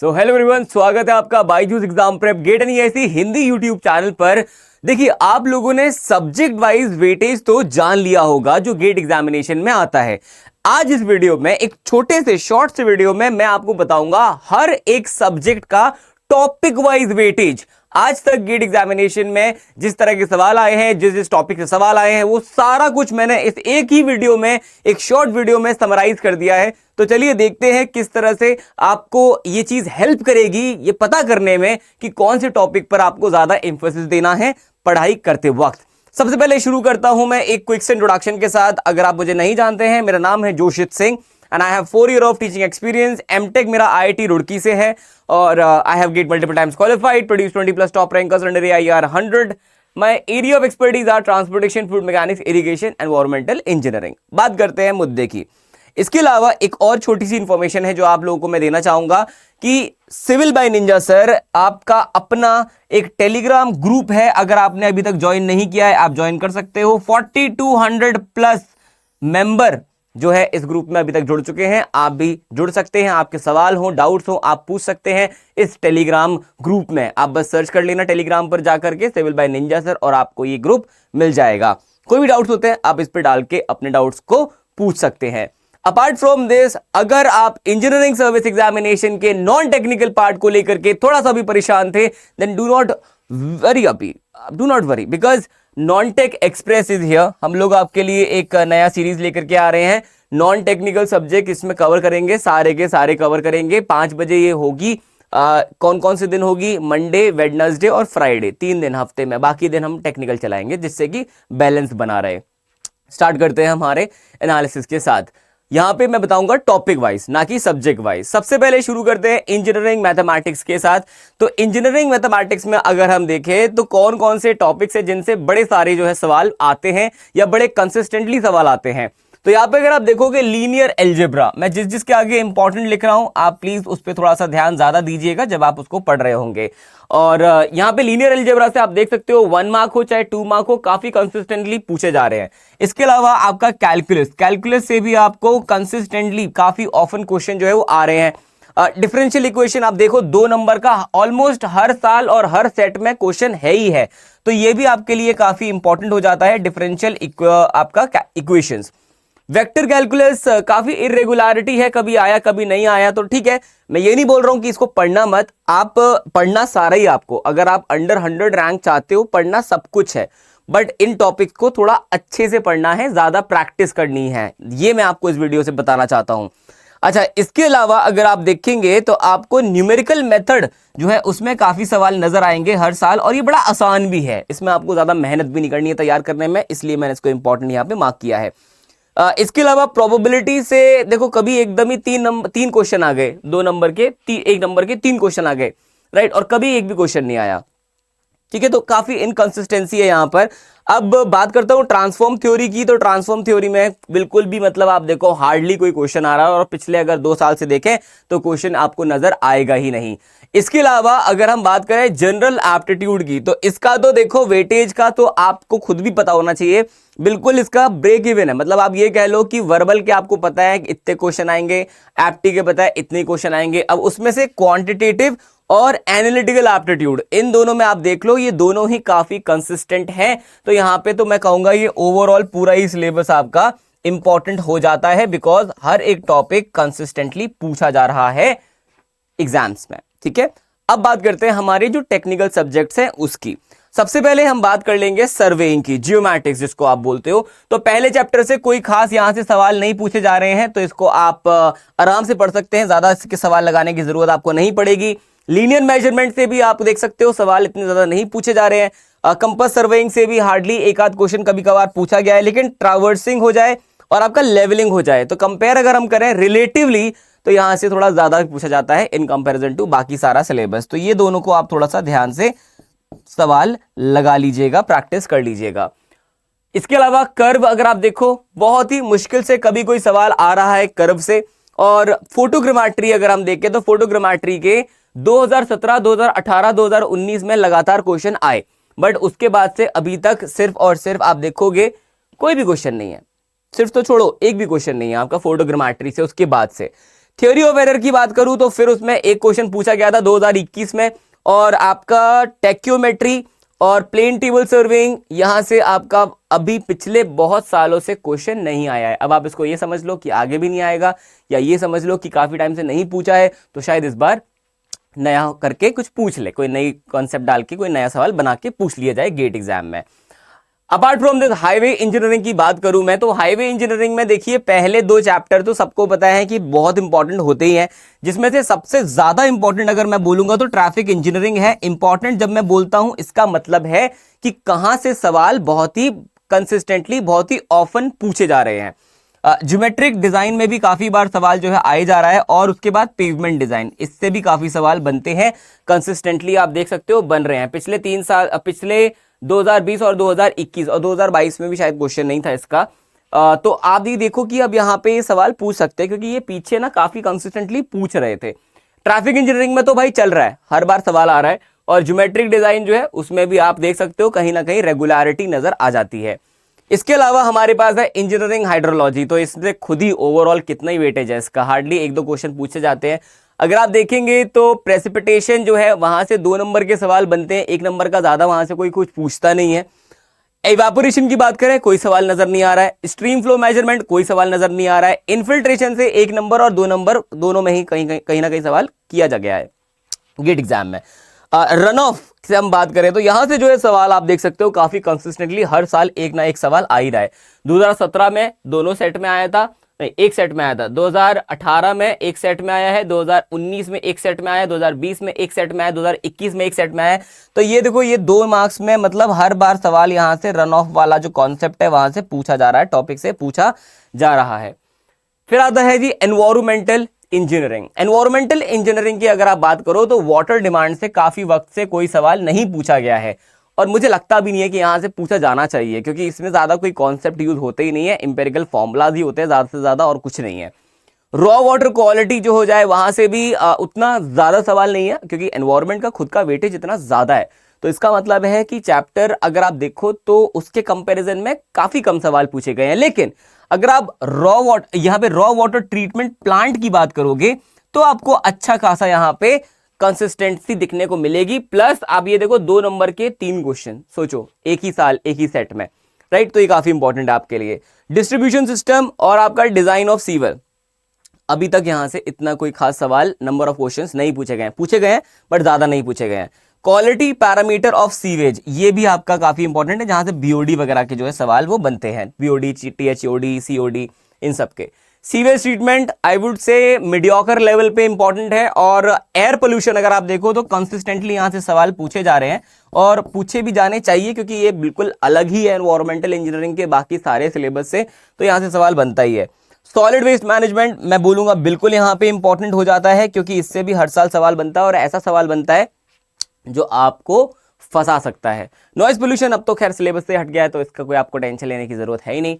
So hello everyone, स्वागत है आपका Byju's exam prep GATE and ऐसी हिंदी यूट्यूब चैनल पर। देखिए, आप लोगों ने सब्जेक्ट वाइज वेटेज तो जान लिया होगा जो गेट एग्जामिनेशन में आता है। आज इस वीडियो में एक छोटे से शॉर्ट से वीडियो में मैं आपको बताऊंगा हर एक सब्जेक्ट का टॉपिक वाइज वेटेज। आज तक गेट एग्जामिनेशन में जिस तरह के सवाल आए हैं, जिस जिस टॉपिक से सवाल आए हैं, वो सारा कुछ मैंने इस एक ही वीडियो में, एक शॉर्ट वीडियो में समराइज कर दिया है। तो चलिए देखते हैं किस तरह से आपको ये चीज हेल्प करेगी ये पता करने में कि कौन से टॉपिक पर आपको ज्यादा एम्फेसिस देना है पढ़ाई करते वक्त। सबसे पहले शुरू करता हूं मैं एक क्विक इंट्रोडक्शन के साथ। अगर आप मुझे नहीं जानते हैं, मेरा नाम है Joshit Singh and I have 4 years of teaching experience. MTech मेरा IIT रुड़की से है और I have GATE multiple times qualified, produce 20+ top rankers under AIR 100। My area of expertise are transportation, fluid mechanics, irrigation, environmental engineering. बात करते हैं मुद्दे की। इसके अलावा एक और छोटी सी इंफॉर्मेशन है जो आप लोगों को मैं देना चाहूंगा कि सिविल बाय निंजा सर आपका अपना एक टेलीग्राम ग्रुप है। अगर आपने अभी तक ज्वाइन नहीं किया है, आप ज्वाइन कर सकते हो। 4200+ मेंबर जो है इस ग्रुप में अभी तक जुड़ चुके हैं। आप भी जुड़ सकते हैं। आपके सवाल हो, डाउट्स हो, आप पूछ सकते हैं इस टेलीग्राम ग्रुप में। आप बस सर्च कर लेना टेलीग्राम पर जाकर के सिविल बाय निंजा सर और आपको ये ग्रुप मिल जाएगा। कोई भी डाउट्स होते हैं आप इस पर डाल के अपने डाउट्स को पूछ सकते हैं। अपार्ट फ्रॉम दिस, अगर आप इंजीनियरिंग सर्विस एग्जामिनेशन के नॉन टेक्निकल पार्ट को लेकर के थोड़ा सा भी परेशान थे, then do not worry because non tech express is here. हम लोग आपके लिए एक नया सीरीज लेकर के आ रहे हैं। नॉन टेक्निकल सब्जेक्ट इसमें कवर करेंगे, सारे के सारे कवर करेंगे। 5 बजे ये होगी। कौन कौन से दिन होगी? मंडे, वेडनेसडे और फ्राइडे, 3 दिन हफ्ते में। बाकी दिन हम टेक्निकल चलाएंगे जिससे कि बैलेंस बना रहे। स्टार्ट करते हैं हमारे एनालिसिस के साथ। यहां पे मैं बताऊंगा टॉपिक वाइज, ना कि सब्जेक्ट वाइज। सबसे पहले शुरू करते हैं इंजीनियरिंग मैथमेटिक्स के साथ। तो इंजीनियरिंग मैथमेटिक्स में अगर हम देखें तो कौन कौन से टॉपिक्स है जिनसे बड़े सारे जो है सवाल आते हैं या बड़े कंसिस्टेंटली सवाल आते हैं। तो यहां पे अगर आप देखोगे लीनियर एल्जेब्रा, मैं जिस जिसके आगे इंपॉर्टेंट लिख रहा हूं आप प्लीज उस पर थोड़ा सा ध्यान ज्यादा दीजिएगा जब आप उसको पढ़ रहे होंगे। और यहां पे लीनियर एल्जेब्रा से आप देख सकते हो 1 मार्क हो चाहे 2 मार्क हो, काफी कंसिस्टेंटली पूछे जा रहे हैं। इसके अलावा आपका कैलकुलस से भी आपको कंसिस्टेंटली काफी ऑफन क्वेश्चन जो है वो आ रहे हैं। डिफरेंशियल इक्वेशन आप देखो 2 नंबर का ऑलमोस्ट हर साल और हर सेट में क्वेश्चन है ही है। तो ये भी आपके लिए काफी इंपॉर्टेंट हो जाता है, डिफरेंशियल आपका इक्वेशंस। वेक्टर कैलकुलस काफी इरेगुलरिटी है, कभी आया कभी नहीं आया, तो ठीक है। मैं ये नहीं बोल रहा हूं कि इसको पढ़ना मत, आप पढ़ना सारा ही आपको। अगर आप अंडर 100 रैंक चाहते हो, पढ़ना सब कुछ है, बट इन टॉपिक्स को थोड़ा अच्छे से पढ़ना है, ज्यादा प्रैक्टिस करनी है। ये मैं आपको इस वीडियो से बताना चाहता हूं। अच्छा, इसके अलावा अगर आप देखेंगे तो आपको न्यूमेरिकल मेथड जो है उसमें काफी सवाल नजर आएंगे हर साल, और ये बड़ा आसान भी है। इसमें आपको ज्यादा मेहनत भी नहीं करनी है तैयार करने में, इसलिए मैंने इसको इंपॉर्टेंट यहां पे मार्क किया है। इसके अलावा प्रोबेबिलिटी से देखो कभी एकदम ही 3 क्वेश्चन आ गए, 2 नंबर के 1 नंबर के 3 क्वेश्चन आ गए, राइट, और कभी एक भी क्वेश्चन नहीं आया। ठीक है, तो काफी इनकंसिस्टेंसी है यहां पर। अब बात करता हूं ट्रांसफॉर्म थ्योरी की। तो ट्रांसफॉर्म थ्योरी में बिल्कुल भी मतलब आप देखो हार्डली कोई क्वेश्चन आ रहा है, और पिछले अगर 2 साल से देखें तो क्वेश्चन आपको नजर आएगा ही नहीं। इसके अलावा अगर हम बात करें जनरल एप्टीट्यूड की, तो इसका तो देखो वेटेज का तो आपको खुद भी पता होना चाहिए। बिल्कुल इसका ब्रेक इवन है, मतलब आप ये कह लो कि वर्बल के आपको पता है इतने क्वेश्चन आएंगे, एप्टी के पता है इतने क्वेश्चन आएंगे। अब उसमें से क्वांटिटेटिव और एनालिटिकल एप्टीट्यूड, इन दोनों में आप देख लो ये दोनों ही काफी कंसिस्टेंट हैं। तो यहां पे तो मैं कहूंगा ये ओवरऑल पूरा ही सिलेबस आपका इंपॉर्टेंट हो जाता है, बिकॉज हर एक टॉपिक कंसिस्टेंटली पूछा जा रहा है एग्जाम्स में। ठीक है, अब बात करते हैं हमारे जो टेक्निकल सब्जेक्ट्स हैं उसकी। सबसे पहले हम बात कर लेंगे सर्वेइंग की, जियोमेट्रिक्स जिसको आप बोलते हो। तो पहले चैप्टर से कोई खास यहां से सवाल नहीं पूछे जा रहे हैं, तो इसको आप आराम से पढ़ सकते हैं, ज्यादा इसके सवाल लगाने की जरूरत आपको नहीं पड़ेगी। लीनियर मेजरमेंट से भी आप देख सकते हो सवाल इतने ज्यादा नहीं पूछे जा रहे हैं। कंपास सर्वेइंग से भी हार्डली एक आध क्वेश्चन कभी कभार पूछा गया है, लेकिन ट्रावर्सिंग हो जाए और आपका लेवलिंग हो जाए तो कंपेयर अगर हम करें रिलेटिवली तो यहां से थोड़ा ज्यादा पूछा जाता है इन कंपैरिजन टू बाकी सारा सिलेबस। तो ये दोनों को आप थोड़ा सा ध्यान से सवाल लगा लीजिएगा, प्रैक्टिस कर लीजिएगा। इसके अलावा कर्व अगर आप देखो बहुत ही मुश्किल से कभी कोई सवाल आ रहा है कर्व से। और फोटोग्रामेट्री अगर हम देखें तो फोटोग्रामेट्री के 2017, 2018, 2019 में लगातार क्वेश्चन आए, बट उसके बाद से अभी तक सिर्फ और सिर्फ आप देखोगे कोई भी क्वेश्चन नहीं है। सिर्फ तो छोड़ो, एक भी क्वेश्चन नहीं है आपका फोटोग्रामेट्री से उसके बाद से। थ्योरी ऑफ एरर की बात करूं तो फिर उसमें एक क्वेश्चन पूछा गया था 2021 में, और आपका टेक्योमेट्री और प्लेन टेबल सर्विंग, यहां से आपका अभी पिछले बहुत सालों से क्वेश्चन नहीं आया है। अब आप इसको ये समझ लो कि आगे भी नहीं आएगा, या ये समझ लो कि काफी टाइम से नहीं पूछा है, तो शायद इस बार नया करके कुछ पूछ ले, कोई नई कॉन्सेप्ट डाल के कोई नया सवाल बना के पूछ लिया जाए गेट एग्जाम में। Apart from this highway engineering की बात करूं मैं, तो हाईवे इंजीनियरिंग में देखिए पहले 2 चैप्टर तो सबको पता है कि बहुत इंपॉर्टेंट होते ही हैं, जिसमें से सबसे ज्यादा इंपॉर्टेंट अगर मैं बोलूंगा तो ट्रैफिक इंजीनियरिंग है। इंपॉर्टेंट जब मैं बोलता हूं इसका मतलब है कि कहां से सवाल बहुत ही कंसिस्टेंटली, बहुत ही ऑफन पूछे जा रहे हैं। ज्योमेट्रिक डिजाइन में भी काफी बार सवाल जो है आए जा रहा है, और उसके बाद पेवमेंट डिजाइन, इससे भी काफी सवाल बनते हैं कंसिस्टेंटली, आप देख सकते हो बन रहे हैं। पिछले 3 साल, पिछले 2020 और 2021 और 2022 में भी शायद क्वेश्चन नहीं था इसका, तो आप ये देखो कि अब यहाँ पे ये सवाल पूछ सकते हैं, क्योंकि ये पीछे ना काफी कंसिस्टेंटली पूछ रहे थे। ट्रैफिक इंजीनियरिंग में तो भाई चल रहा है, हर बार सवाल आ रहा है, और ज्योमेट्रिक डिजाइन जो है उसमें भी आप देख सकते हो कहीं ना कहीं रेगुलरिटी नजर आ जाती है। इसके अलावा हमारे पास है इंजीनियरिंग हाइड्रोलॉजी, तो इससे खुद ही ओवरऑल कितना ही वेटेज है इसका, हार्डली 1-2 क्वेश्चन पूछे जाते हैं। अगर आप देखेंगे तो प्रेसिपिटेशन जो है वहां से 2 नंबर के सवाल बनते हैं, 1 नंबर का ज्यादा वहां से कोई कुछ पूछता नहीं है। इवेपोरेशन की बात करें, कोई सवाल नजर नहीं आ रहा है। स्ट्रीम फ्लो मेजरमेंट, कोई सवाल नजर नहीं आ रहा है। इन्फिल्ट्रेशन से 1 नंबर और 2 नंबर दोनों में ही कहीं ना कहीं सवाल किया जा गया है गेट एग्जाम में। रन ऑफ से हम बात करें तो यहां से जो है सवाल आप देख सकते हो काफी कंसिस्टेंटली हर साल एक ना एक सवाल आ ही रहा है। 2017 में दोनों सेट में आया था, नहीं एक सेट में आया था, 2018 में एक सेट में आया है, 2019 में एक सेट में आया है, 2020 में एक सेट में आया, 2021 में एक सेट में आया है। तो ये देखो, ये 2 मार्क्स में मतलब हर बार सवाल यहां से रन ऑफ वाला जो कॉन्सेप्ट है वहां से पूछा जा रहा है, टॉपिक से पूछा जा रहा है। फिर आता है जी एनवायरमेंटल इंजीनियरिंग। एनवायरमेंटल इंजीनियरिंग की अगर आप बात करो तो वाटर डिमांड से काफी वक्त से कोई सवाल नहीं पूछा गया है, और मुझे लगता भी नहीं है कि यहां से पूछा जाना चाहिए, क्योंकि इसमें ज्यादा कोई कॉन्सेप्ट यूज होते ही नहीं है, इंपेरिकल फॉर्मूलाज ही होते हैं ज्यादा से ज्यादा, और कुछ नहीं है। रॉ वाटर क्वालिटी जो हो जाए वहां से भी उतना ज्यादा सवाल नहीं है, क्योंकि एनवायरमेंट का खुद का वेटेज इतना ज्यादा है। तो इसका मतलब है कि चैप्टर अगर आप देखो तो उसके कंपैरिजन में काफी कम सवाल पूछे गए हैं। लेकिन अगर आप यहाँ पे रॉ वाटर ट्रीटमेंट प्लांट की बात करोगे तो आपको अच्छा खासा यहाँ पे कंसिस्टेंसी दिखने को मिलेगी। प्लस आप ये देखो 2 नंबर के 3 क्वेश्चन, सोचो एक ही साल एक ही सेट में, राइट। तो ये काफी इंपॉर्टेंट है आपके लिए। डिस्ट्रीब्यूशन सिस्टम और आपका डिजाइन ऑफ सीवर, अभी तक यहां से इतना कोई खास सवाल, नंबर ऑफ क्वेश्चंस नहीं पूछे गए हैं बट ज्यादा नहीं पूछे गए हैं। क्वालिटी पैरामीटर ऑफ सीवेज, ये भी आपका काफी इंपॉर्टेंट है, जहां से बीओडी वगैरह के जो है सवाल वो बनते हैं, बीओडी, टीएचओडी, सीओडी, इन सब के। Sewage treatment I would say mediocre level पे इंपॉर्टेंट है। और एयर पोल्यूशन अगर आप देखो तो कंसिस्टेंटली यहां से सवाल पूछे जा रहे हैं, और पूछे भी जाने चाहिए, क्योंकि ये बिल्कुल अलग ही है एनवायरमेंटल इंजीनियरिंग के बाकी सारे सिलेबस से, तो यहां से सवाल बनता ही है। सॉलिड वेस्ट मैनेजमेंट मैं बोलूंगा बिल्कुल यहां पे इंपॉर्टेंट हो जाता है, क्योंकि इससे भी हर साल सवाल बनता है, और ऐसा सवाल बनता है जो आपको फंसा सकता है। नॉइज पोल्यूशन अब तो खैर सिलेबस से हट गया है, तो इसका कोई आपको टेंशन लेने की जरूरत है ही नहीं।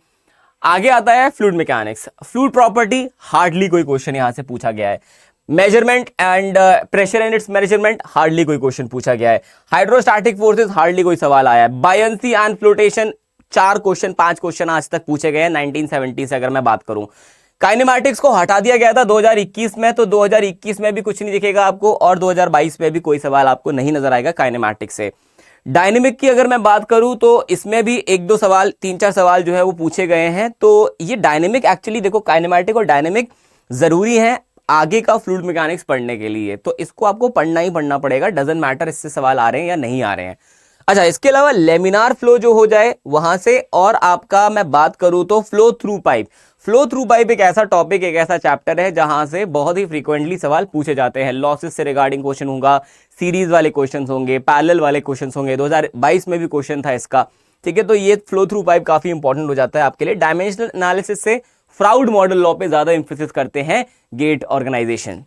आगे आता है fluid mechanics. Fluid property hardly कोई क्वेश्चन यहां से पूछा गया है। Measurement and pressure and it's measurement, hardly कोई क्वेश्चन पूछा गया है। हाइड्रोस्टैटिक फोर्सेस, हार्डली कोई सवाल आया है। Buoyancy and flotation, 4 question 5 question आज तक पूछे गए हैं 1970 से अगर मैं बात करूं। काइनेमैटिक्स को हटा दिया गया था 2021 में, तो 2021 में भी कुछ नहीं दिखेगा आपको, और 2022 में भी कोई सवाल आपको नहीं नजर आएगा काइनेमैटिक्स से। डायनेमिक की अगर मैं बात करूं तो इसमें भी 1-2 सवाल, 3-4 सवाल जो है वो पूछे गए हैं। तो ये डायनेमिक एक्चुअली देखो, काइनेमैटिक और डायनेमिक जरूरी है आगे का फ्लूइड मैकेनिक्स पढ़ने के लिए, तो इसको आपको पढ़ना ही पढ़ना पड़ेगा, डजंट मैटर इससे सवाल आ रहे हैं या नहीं आ रहे हैं। अच्छा, इसके अलावा लेमिनार फ्लो जो हो जाए वहां से, और आपका मैं बात करूं तो flow through pipe. Flow through pipe एक ऐसा टॉपिक, एक ऐसा चैप्टर है जहां से बहुत ही फ्रीक्वेंटली सवाल पूछे जाते हैं। लॉसेस से रिगार्डिंग क्वेश्चन होगा, सीरीज वाले क्वेश्चन होंगे, पैरेलल वाले क्वेश्चन होंगे, 2022 में भी क्वेश्चन था इसका, ठीक है। तो ये फ्लो थ्रू पाइप काफी इंपॉर्टेंट हो जाता है आपके लिए। डायमेंशनल एनालिसिस से फ्राउड मॉडल लॉ पे ज्यादा इंफोसिस करते हैं गेट ऑर्गेनाइजेशन।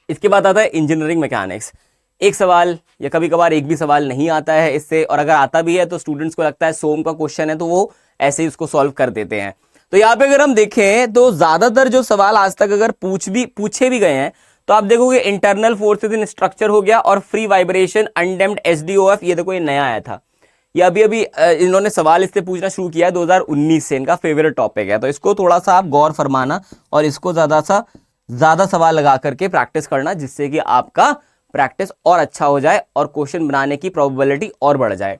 इसके बाद आता है इंजीनियरिंग मैकेनिक्स। एक सवाल या कभी कभार एक भी सवाल नहीं आता है इससे, और अगर आता भी है तो स्टूडेंट्स को लगता है सोम का क्वेश्चन है तो वो ऐसे ही उसको सॉल्व कर देते हैं। तो यहाँ पे अगर हम देखें तो ज्यादातर जो सवाल आज तक अगर पूछे भी गए हैं तो आप देखोगे इंटरनल फोर्सेस इन स्ट्रक्चर हो गया, और फ्री वाइब्रेशन अनडैम्प्ड एसडीओएफ, ये देखो ये नया आया था, ये अभी इन्होंने सवाल इससे पूछना शुरू किया है 2019 से, इनका फेवरेट टॉपिक है, तो इसको थोड़ा सा आप गौर फरमाना और इसको ज्यादा सा ज्यादा सवाल लगा करके प्रैक्टिस करना, जिससे कि आपका प्रैक्टिस और अच्छा हो जाए और क्वेश्चन बनाने की प्रोबेबिलिटी और बढ़ जाए।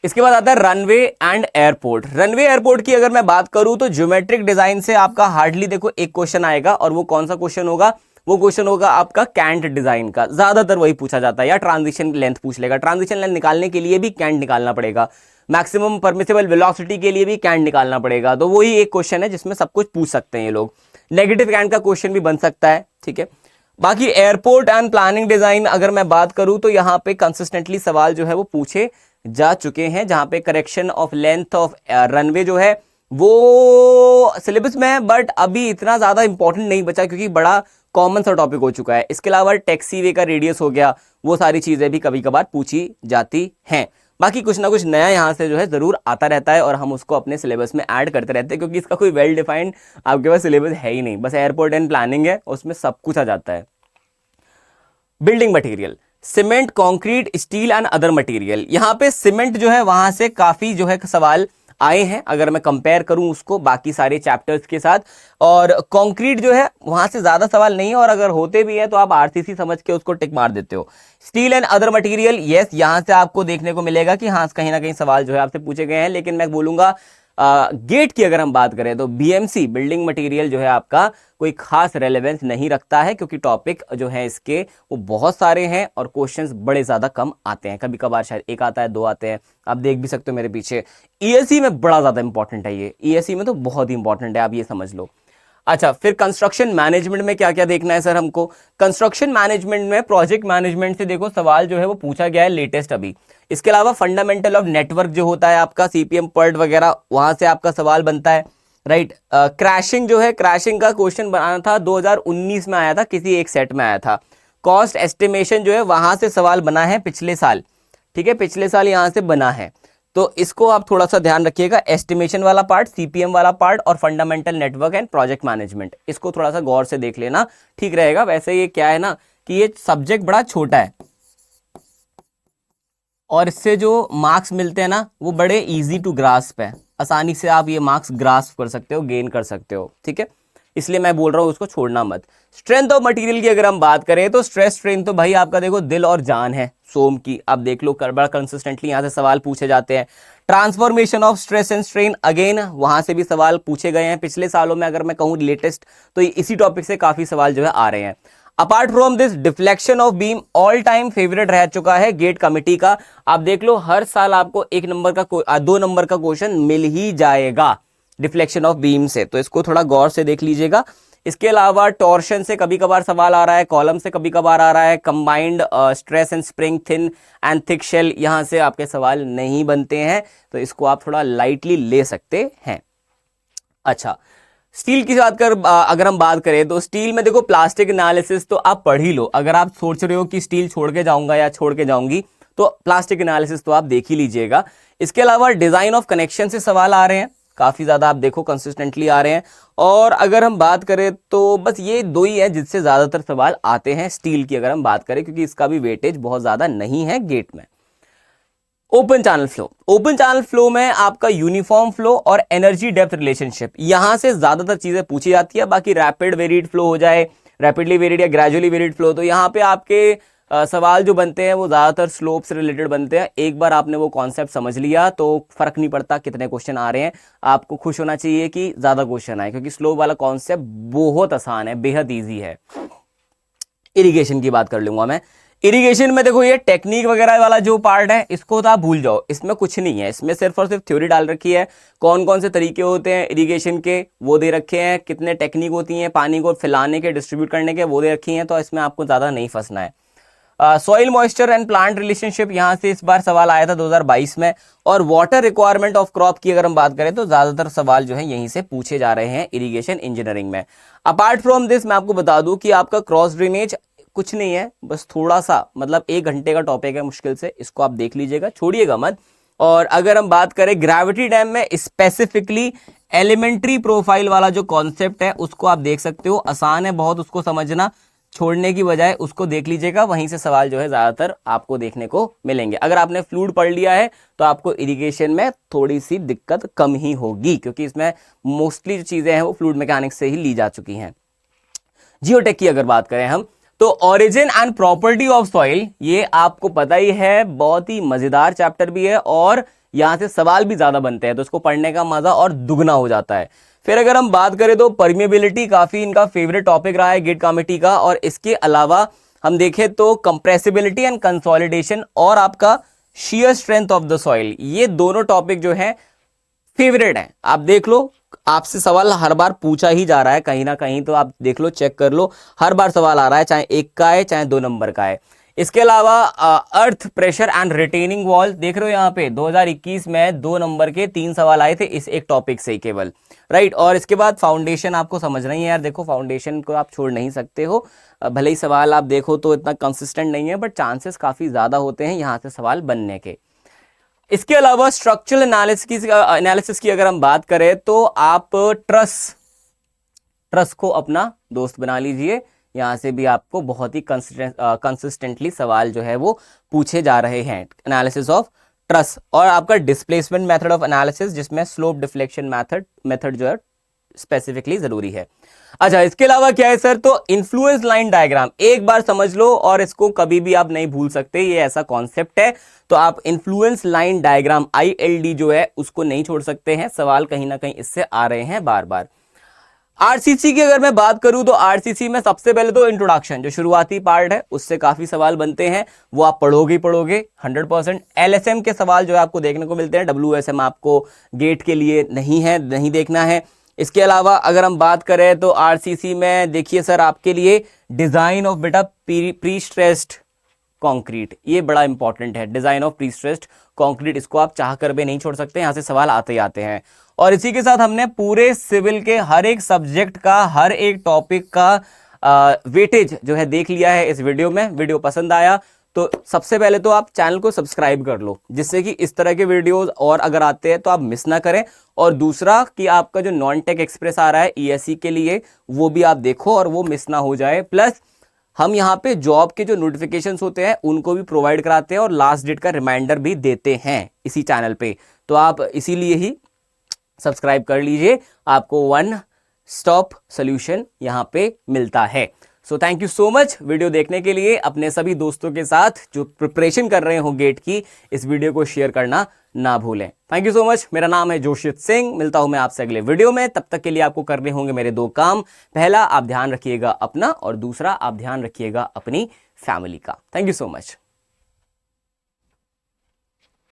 इसके बाद आता है runway and airport. Runway airport की अगर मैं बात करूं तो ज्योमेट्रिक डिजाइन से आपका हार्डली देखो एक क्वेश्चन आएगा, और वो कौन सा क्वेश्चन होगा, वो क्वेश्चन होगा आपका कैंट डिजाइन का, ज्यादातर वही पूछा जाता है, या ट्रांजिशन लेंथ पूछ लेगा। ट्रांजिशन लेंथ निकालने के लिए भी कैंट निकालना पड़ेगा, मैक्सिमम परमिसिबल वेलोसिटी के लिए भी कैंट निकालना पड़ेगा, तो वही एक क्वेश्चन है जिसमें सब कुछ पूछ सकते हैं ये लोग। नेगेटिव कैंट का क्वेश्चन भी बन सकता है, ठीक है। बाकी एयरपोर्ट एंड प्लानिंग डिजाइन अगर मैं बात करूं तो यहां पे कंसिस्टेंटली सवाल जो है वो पूछे जा चुके हैं, जहां पे correction of length of runway जो है वो सिलेबस में है, बट अभी इतना ज्यादा इंपॉर्टेंट नहीं बचा क्योंकि बड़ा कॉमन सा टॉपिक हो चुका है। इसके अलावा टैक्सीवे का रेडियस हो गया, वो सारी चीजें भी कभी कभार पूछी जाती हैं। बाकी कुछ ना कुछ नया यहां से जो है जरूर आता रहता है और हम उसको अपने सिलेबस में ऐड करते रहते हैं, क्योंकि इसका कोई वेल डिफाइंड आपके पास सिलेबस है ही नहीं, बस एयरपोर्ट एंड प्लानिंग है, उसमें सब कुछ आ जाता है। Building material, cement, concrete, steel and other material. यहां पे सीमेंट जो है वहां से काफी जो है सवाल आए हैं, अगर मैं कंपेयर करूं उसको बाकी सारे चैप्टर्स के साथ, और कंक्रीट जो है वहां से ज्यादा सवाल नहीं है, और अगर होते भी है तो आप आरसीसी समझ के उसको टिक मार देते हो। Steel and other material, yes, यहां से आपको देखने को मिलेगा कि हाँ कहीं ना कहीं सवाल जो है आपसे पूछे गए हैं, लेकिन मैं बोलूंगा गेट की अगर हम बात करें तो बीएमसी बिल्डिंग मटेरियल जो है आपका कोई खास रेलेवेंस नहीं रखता है, क्योंकि टॉपिक जो है इसके वो बहुत सारे हैं और क्वेश्चंस बड़े ज्यादा कम आते हैं, कभी कभार शायद एक आता है, दो आते हैं, आप देख भी सकते हो मेरे पीछे। ईएससी में बड़ा ज्यादा इंपॉर्टेंट है ये, ईएससी में तो बहुत ही इंपॉर्टेंट है, आप ये समझ लो। अच्छा, फिर कंस्ट्रक्शन मैनेजमेंट में क्या क्या देखना है सर हमको? कंस्ट्रक्शन मैनेजमेंट में प्रोजेक्ट मैनेजमेंट से देखो सवाल जो है वो पूछा गया है लेटेस्ट अभी। इसके अलावा फंडामेंटल ऑफ नेटवर्क जो होता है आपका सीपीएम पर्ट वगैरह, वहां से आपका सवाल बनता है, राइट। क्रैशिंग जो है, क्रैशिंग का क्वेश्चन बनाना था 2019 में आया था, किसी एक सेट में आया था। कॉस्ट एस्टिमेशन जो है वहां से सवाल बना है पिछले साल, ठीक है, पिछले साल यहां से बना है, तो इसको आप थोड़ा सा ध्यान रखिएगा। एस्टिमेशन वाला पार्ट, सीपीएम वाला पार्ट और fundamental network and project management, इसको थोड़ा सा गौर से देख लेना, ठीक रहेगा। वैसे ये क्या है ना कि ये सब्जेक्ट बड़ा छोटा है और इससे जो मार्क्स मिलते हैं ना वो बड़े इजी टू ग्रास्प है, आसानी से आप ये मार्क्स ग्रास्प कर सकते हो, गेन कर सकते हो, ठीक है, इसलिए मैं बोल रहा हूं उसको छोड़ना मत। स्ट्रेंथ ऑफ मटेरियल की अगर हम बात करें तो स्ट्रेस स्ट्रेन तो भाई आपका देखो दिल और जान है सोम की, आप देख लो बड़ा कंसिस्टेंटली यहां से सवाल पूछे जाते हैं। Transformation of stress and strain, again वहां से भी सवाल पूछे गए हैं पिछले सालों में, अगर मैं कहूं लेटेस्ट तो इसी टॉपिक से काफी सवाल जो है आ रहे हैं। Apart from this deflection of beam all time favourite रह चुका है गेट कमिटी का, आप देख लो हर साल आपको 1 नंबर का 2 नंबर का क्वेश्चन मिल ही जाएगा डिफ्लेक्शन ऑफ बीम से, तो इसको थोड़ा गौर से देख लीजिएगा। इसके अलावा टॉर्शन से कभी कभार सवाल आ रहा है, कॉलम से कभी कभार आ रहा है, combined stress and spring, thin and thick shell, यहां से आपके सवाल नहीं बनते हैं, तो इसको आप थोड़ा लाइटली ले सकते हैं। अच्छा, स्टील की बात कर अगर हम बात करें तो स्टील में देखो प्लास्टिक एनालिसिस तो आप पढ़ ही लो, अगर आप सोच रहे हो कि स्टील छोड़ के जाऊंगा या छोड़ के जाऊंगी तो प्लास्टिक एनालिसिस तो आप देख ही लीजिएगा। इसके अलावा डिजाइन ऑफ कनेक्शन से सवाल आ रहे हैं, काफी ज्यादा आप देखो कंसिस्टेंटली आ रहे हैं, और अगर हम बात करें तो बस ये दो ही है जिससे ज्यादातर सवाल आते हैं स्टील की अगर हम बात करें, क्योंकि इसका भी वेटेज बहुत ज्यादा नहीं है गेट में। Open channel flow, open channel flow में आपका यूनिफॉर्म फ्लो और एनर्जी डेप्थ रिलेशनशिप, यहां से ज्यादातर चीजें पूछी जाती है। बाकी रैपिड वेरिड फ्लो हो जाए, रैपिडली वेरिड या ग्रेजुअली वेरिड फ्लो, तो यहाँ पे आपके सवाल जो बनते हैं वो ज्यादातर स्लोप से रिलेटेड बनते हैं। एक बार आपने वो कॉन्सेप्ट समझ लिया तो फर्क नहीं पड़ता कितने क्वेश्चन आ रहे हैं, आपको खुश होना चाहिए कि ज्यादा क्वेश्चन आए, क्योंकि स्लोप वाला कॉन्सेप्ट बहुत आसान है, बेहद ईजी है। इरिगेशन की बात कर लूंगा मैं। इरिगेशन में देखो ये टेक्निक वगैरह वाला जो पार्ट है इसको तो आप भूल जाओ, इसमें कुछ नहीं है, इसमें सिर्फ और सिर्फ थ्योरी डाल रखी है, कौन कौन से तरीके होते हैं इरिगेशन के वो दे रखे हैं, कितने टेक्निक होती हैं पानी को फैलाने के, डिस्ट्रीब्यूट करने के, वो दे रखी हैं, तो इसमें आपको ज्यादा नहीं फंसना है। Soil moisture and plant relationship, यहां से इस बार सवाल आया था 2022 में, और वाटर रिक्वायरमेंट ऑफ क्रॉप की अगर हम बात करें तो ज्यादातर सवाल जो है यहीं से पूछे जा रहे हैं इरिगेशन इंजीनियरिंग में। अपार्ट फ्रॉम दिस मैं आपको बता दूं कि आपका क्रॉस ड्रेनेज कुछ नहीं है, बस थोड़ा सा मतलब 1 घंटे का टॉपिक है मुश्किल से, इसको आप देख लीजिएगा, छोड़िएगा मत। और अगर हम बात करें ग्रेविटी डैम में स्पेसिफिकली एलिमेंट्री प्रोफाइल वाला जो कॉन्सेप्ट है उसको आप देख सकते हो, आसान है बहुत उसको समझना, छोड़ने की बजाय उसको देख लीजिएगा, वहीं से सवाल जो है ज्यादातर आपको देखने को मिलेंगे। अगर आपने फ्लूइड पढ़ लिया है तो आपको इरिगेशन में थोड़ी सी दिक्कत कम ही होगी, क्योंकि इसमें मोस्टली जो चीजें हैं वो फ्लूइड मैकेनिक्स से ही ली जा चुकी हैं। जियोटेक की अगर बात करें हम, तो origin and property of soil, ये आपको पता ही है, बहुत ही मजेदार चैप्टर भी है और यहां से सवाल भी ज्यादा बनते हैं, तो इसको पढ़ने का मजा और दुगना हो जाता है। फिर अगर हम बात करें तो परमिएबिलिटी काफी इनका फेवरेट टॉपिक रहा है गेट कमेटी का, और इसके अलावा हम देखें तो कंप्रेसिबिलिटी एंड कंसोलिडेशन और आपका shear strength of the soil, ये दोनों टॉपिक जो है फेवरेट है। आप देख लो, आपसे सवाल हर बार पूछा ही जा रहा है कहीं ना कहीं, तो आप देख लो, चेक कर लो, हर बार सवाल आ रहा है, चाहे 1 का है चाहे 2 नंबर का है। इसके अलावा earth pressure and retaining wall, देख रहे हो यहाँ पे 2021 में 2 नंबर के 3 सवाल आए थे इस एक टॉपिक से ही केवल, राइट। और इसके बाद फाउंडेशन आपको समझना ही है यार, देखो फाउंडेशन को आप छोड़ नहीं सकते हो, भले ही सवाल आप देखो तो इतना कंसिस्टेंट नहीं है, बट चांसेस काफी ज्यादा होते हैं यहाँ से सवाल बनने के। इसके अलावा स्ट्रक्चरल एनालिसिस की अगर हम बात करें तो आप ट्रस को अपना दोस्त बना लीजिए, यहां से भी आपको बहुत ही कंसिस्टेंटली सवाल जो है वो पूछे जा रहे हैं। एनालिसिस ऑफ ट्रस और आपका डिस्प्लेसमेंट मेथड ऑफ एनालिसिस, जिसमें स्लोप डिफ्लेक्शन मेथड जो है स्पेसिफिकली जरूरी है। अच्छा, इसके अलावा क्या है सर, तो इन्फ्लुएंस लाइन डायग्राम एक बार समझ लो और इसको कभी भी आप नहीं भूल सकते, ये ऐसा कॉन्सेप्ट है। तो आप इन्फ्लुएंस लाइन डायग्राम ILD जो है उसको नहीं छोड़ सकते हैं, सवाल कहीं ना कहीं इससे आ रहे हैं बार बार। RCC की अगर मैं बात करूं तो RCC में सबसे पहले तो इंट्रोडक्शन, जो शुरुआती पार्ट है उससे काफी सवाल बनते हैं, वो आप पढ़ोगे 100%। LSM के सवाल जो है आपको देखने को मिलते हैं, WSM आपको गेट के लिए नहीं है, नहीं देखना है। इसके अलावा अगर हम बात करें तो RCC में देखिए सर आपके लिए डिजाइन ऑफ बेटा प्री स्ट्रेस्ड कंक्रीट, ये बड़ा इंपॉर्टेंट है, design of pre stressed concrete, इसको आप चाह कर भी नहीं छोड़ सकते, यहां से सवाल आते ही आते हैं। और इसी के साथ हमने पूरे सिविल के हर एक सब्जेक्ट का, हर एक टॉपिक का वेटेज जो है देख लिया है इस वीडियो में। वीडियो पसंद आया तो सबसे पहले तो आप चैनल को सब्सक्राइब कर लो, जिससे कि इस तरह के वीडियोस और अगर आते हैं तो आप मिस ना करें। और दूसरा कि आपका जो नॉन टेक एक्सप्रेस आ रहा है ESE के लिए, वो भी आप देखो और वो मिस ना हो जाए। प्लस हम यहाँ पे जॉब के जो नोटिफिकेशंस होते हैं उनको भी प्रोवाइड कराते हैं और लास्ट डेट का रिमाइंडर भी देते हैं इसी चैनल पे, तो आप इसीलिए ही सब्सक्राइब कर लीजिए, आपको 1 स्टॉप सॉल्यूशन यहाँ पे मिलता है। So thank you so much video देखने के लिए। अपने सभी दोस्तों के साथ जो प्रिपरेशन कर रहे हो गेट की, इस वीडियो को शेयर करना ना भूलें। Thank you so much. मेरा नाम है जोशित सिंह, मिलता हूं मैं आपसे अगले वीडियो में। तब तक के लिए आपको करने होंगे मेरे 2 काम। पहला, आप ध्यान रखिएगा अपना, और दूसरा आप ध्यान रखिएगा अपनी फैमिली का। Thank you so much.